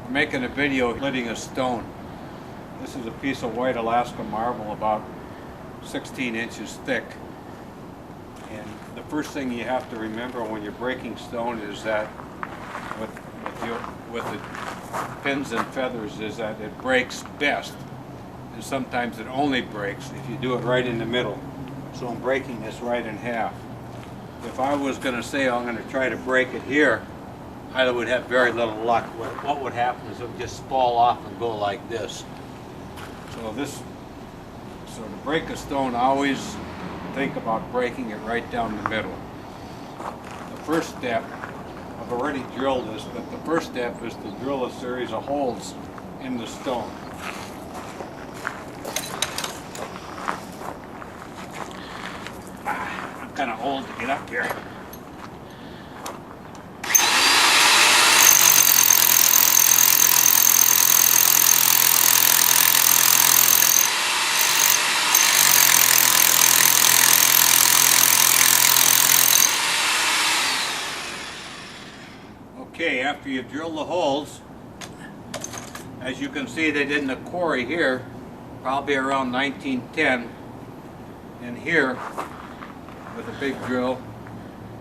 We're making a video splitting a stone. This is a piece of white Alaska marble about 16 inches thick. And the first thing you have to remember when you're breaking stone is that with the pins and feathers is that it breaks best. And sometimes it only breaks if you do it right in the middle. So I'm breaking this right in half. If I was going to say I'm going to try to break it here, I would have very little luck. What would happen is it would just fall off and go like this. So to break a stone, always think about breaking it right down the middle. The first step, I've already drilled this, but the first step is to drill a series of holes in the stone. I'm kind of old to get up here. Okay, after you drill the holes, as you can see they did in the quarry here, probably around 1910, and here with a big drill,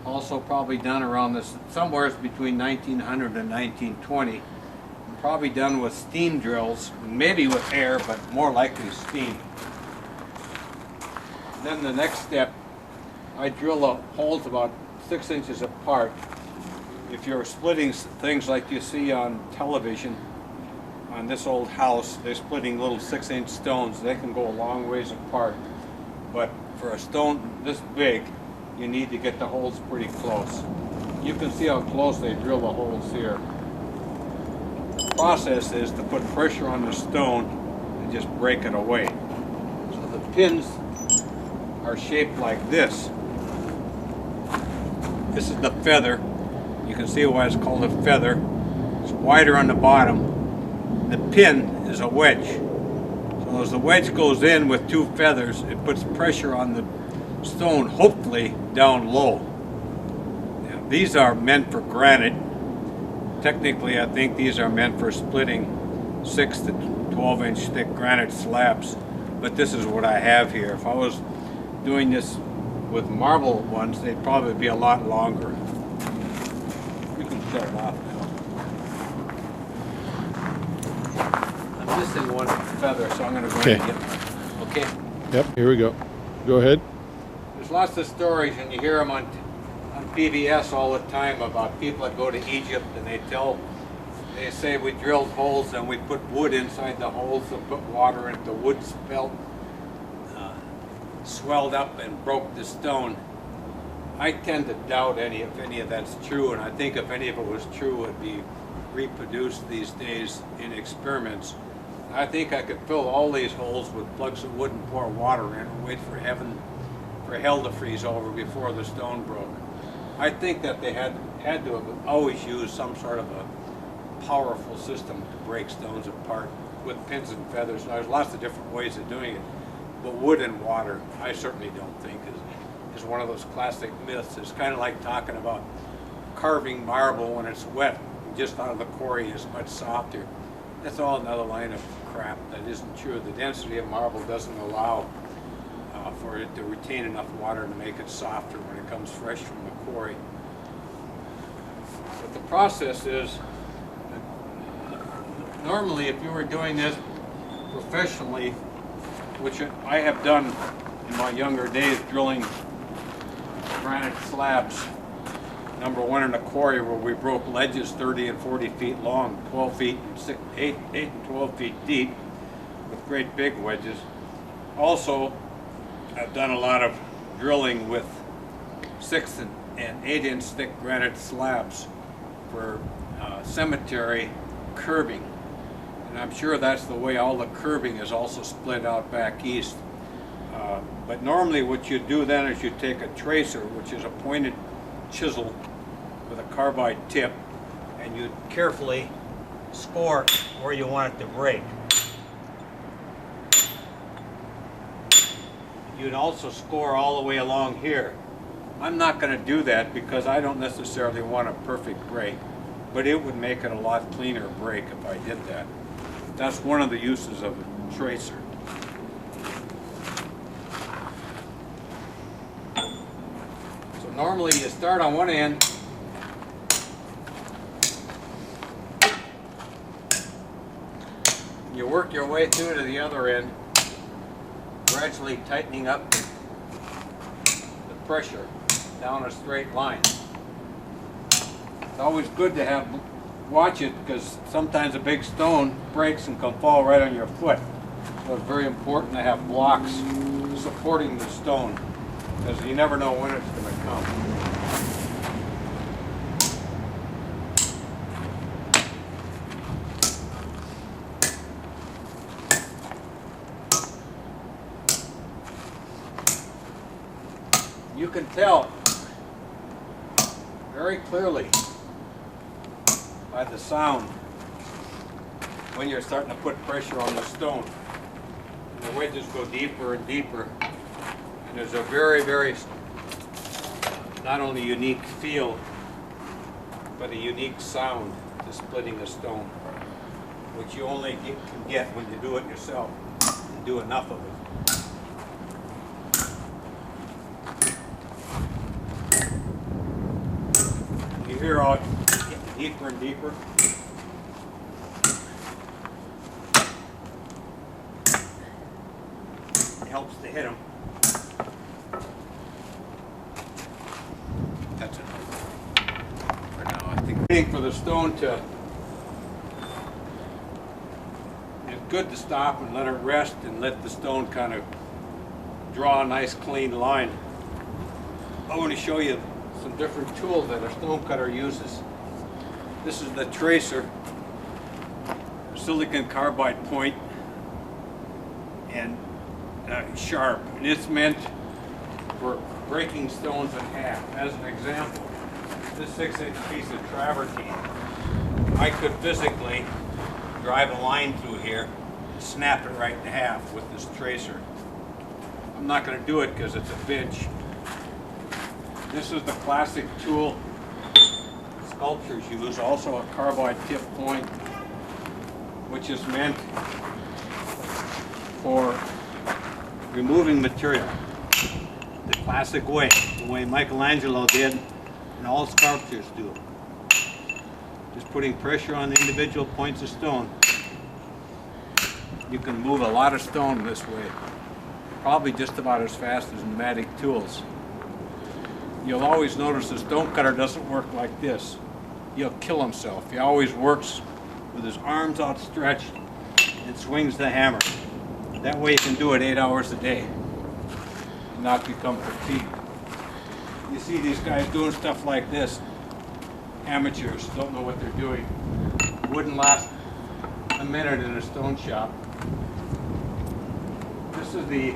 also probably done around this, somewhere between 1900 and 1920, and probably done with steam drills, maybe with air, but more likely steam. Then the next step, I drill the holes about 6 inches apart. If you're splitting things like you see on television, on this old house, they're splitting little 6-inch stones. They can go a long ways apart. But for a stone this big, you need to get the holes pretty close. You can see how close they drill the holes here. The process is to put pressure on the stone and just break it away. So the pins are shaped like this. This is the feather. You can see why it's called a feather. It's wider on the bottom. The pin is a wedge. So as the wedge goes in with two feathers, it puts pressure on the stone, hopefully down low. Now, these are meant for granite. Technically, I think these are meant for splitting 6 to 12-inch thick granite slabs. But this is what I have here. If I was doing this with marble ones, they'd probably be a lot longer. Start off now. I'm missing one feather, so I'm going to go ahead and get one. Okay? Yep, here we go. Go ahead. There's lots of stories, and you hear them on PBS all the time about people that go to Egypt, and they say we drilled holes and we put wood inside the holes and put water in it. The wood swelled up and broke the stone. I tend to doubt if any of that's true, and I think if any of it was true, it would be reproduced these days in experiments. I think I could fill all these holes with plugs of wood and pour water in and wait for hell to freeze over before the stone broke. I think that they had to have always used some sort of a powerful system to break stones apart with pins and feathers. Now, there's lots of different ways of doing it, but wood and water, I certainly don't think is one of those classic myths. It's kind of like talking about carving marble when it's wet, just out of the quarry is much softer. That's all another line of crap. That isn't true. The density of marble doesn't allow for it to retain enough water to make it softer when it comes fresh from the quarry. But the process is, normally if you were doing this professionally, which I have done in my younger days, drilling granite slabs, number one in a quarry where we broke ledges 30 and 40 feet long, 12 feet, 8 and 12 feet deep, with great big wedges. Also, I've done a lot of drilling with 6 and 8 inch thick granite slabs for cemetery curbing. And I'm sure that's the way all the curbing is also split out back east. But normally what you do then is you take a tracer, which is a pointed chisel with a carbide tip, and you carefully score where you want it to break. You'd also score all the way along here. I'm not going to do that because I don't necessarily want a perfect break. but it would make it a lot cleaner break if I did that. That's one of the uses of a tracer. So normally you start on one end, you work your way through to the other end, gradually tightening up the pressure down a straight line. It's always good to watch it, because sometimes a big stone breaks and can fall right on your foot. So it's very important to have blocks supporting the stone, because you never know when it's going to come. You can tell very clearly by the sound when you're starting to put pressure on the stone. And the wedges go deeper and deeper, and there's a very not only unique feel but a unique sound to splitting a stone, which you only can get when you do it yourself and do enough of it. You hear how it's getting deeper and deeper. It helps to hit them. That's enough for now. I think waiting for the stone to, it's good to stop and let it rest and let the stone kind of draw a nice clean line. I want to show you some different tools that a stone cutter uses. This is the tracer, silicon carbide point, and sharp, and it's meant for breaking stones in half. As an example, this 6-inch piece of travertine, I could physically drive a line through here and snap it right in half with this tracer. I'm not going to do it because it's a pinch. This is the classic tool sculptors use, also a carbide tip point, which is meant for removing material the classic way, the way Michelangelo did and all sculptors do. Just putting pressure on the individual points of stone. You can move a lot of stone this way, probably just about as fast as pneumatic tools. You'll always notice the stone cutter doesn't work like this. He'll kill himself. He always works with his arms outstretched and swings the hammer. That way he can do it 8 hours a day and not become fatigued. You see these guys doing stuff like this. Amateurs don't know what they're doing. Wouldn't last a minute in a stone shop. This is the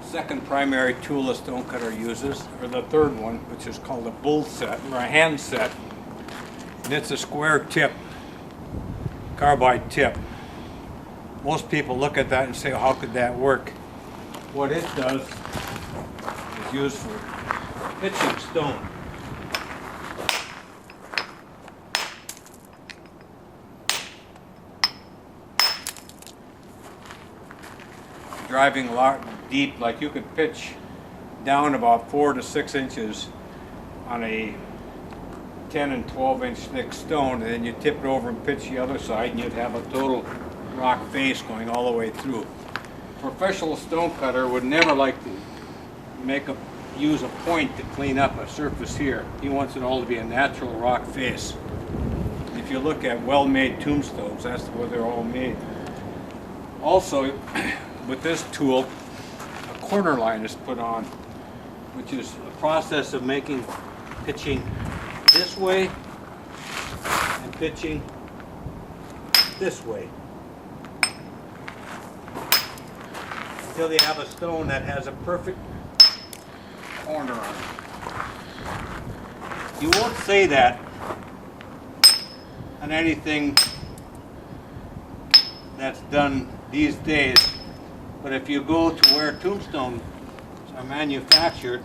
second primary tool a stone cutter uses, or the third one, which is called a bull set or a hand set, and it's a square tip carbide tip. Most people look at that and say, how could that work? What it does is used for pitching stone. Driving a lot deep, like you could pitch down about 4 to 6 inches on a 10 and 12-inch thick stone, and then you tip it over and pitch the other side, and you'd have a total rock face going all the way through. A professional stone cutter would never like to use a point to clean up a surface here. He wants it all to be a natural rock face. If you look at well-made tombstones, that's where they're all made. Also, with this tool, a corner line is put on, which is a process of pitching this way and pitching this way, until you have a stone that has a perfect corner on it. You won't say that on anything that's done these days, but if you go to where tombstones are manufactured,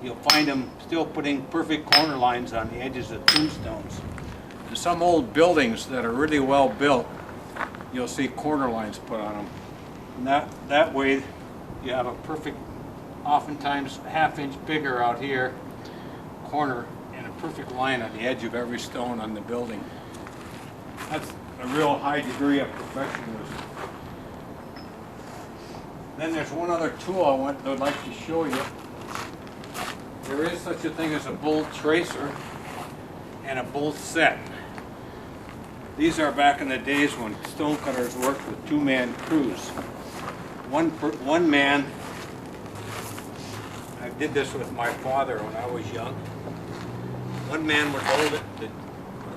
you'll find them still putting perfect corner lines on the edges of tombstones. And some old buildings that are really well built, you'll see corner lines put on them. And that way you have a perfect, oftentimes ½ inch bigger out here, corner, and a perfect line on the edge of every stone on the building. That's a real high degree of professionalism. Then there's one other tool I would like to show you. There is such a thing as a bolt tracer and a bolt set. These are back in the days when stonecutters worked with two-man crews. One man, I did this with my father when I was young. One man would hold it, the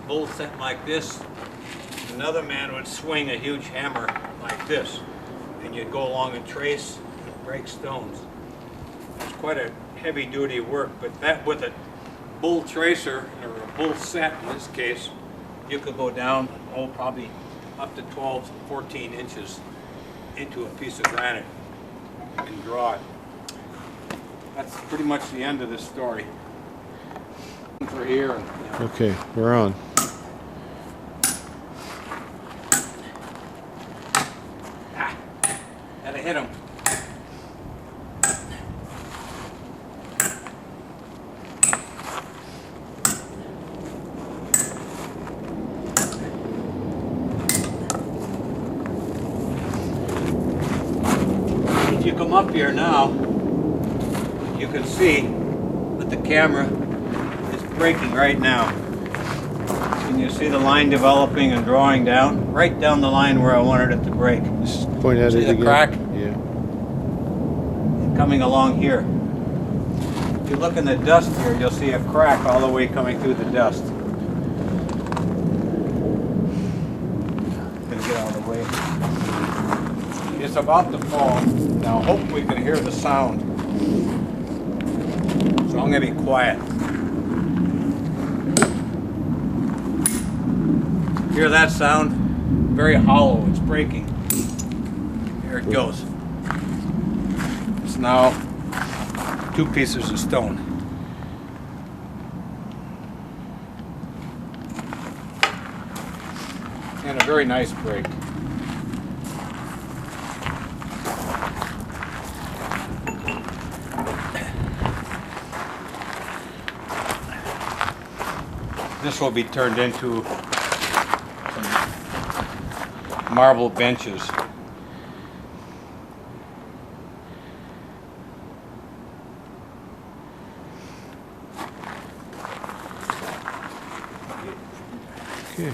bolt set like this. Another man would swing a huge hammer like this. And you'd go along and trace and break stones. It's quite a heavy-duty work, but that with a bolt tracer, or a bolt set in this case, you could go down, probably up to 12, 14 inches into a piece of granite and draw it. That's pretty much the end of this story. For here. And, you know. Okay, we're on. Gotta hit him. If you come up here now, you can see that the camera is breaking right now. Can you see the line developing and drawing down? Right down the line where I wanted it to break. Just point at See it the again. crack? Yeah. Coming along here. If you look in the dust here, you'll see a crack all the way coming through the dust. Gonna get out of the way. It's about to fall. Now, hopefully, we can hear the sound. So I'm gonna be quiet. Hear that sound? Very hollow. It's breaking. Here it goes. It's now 2 pieces of stone. And a very nice break. This will be turned into some marble benches. Okay.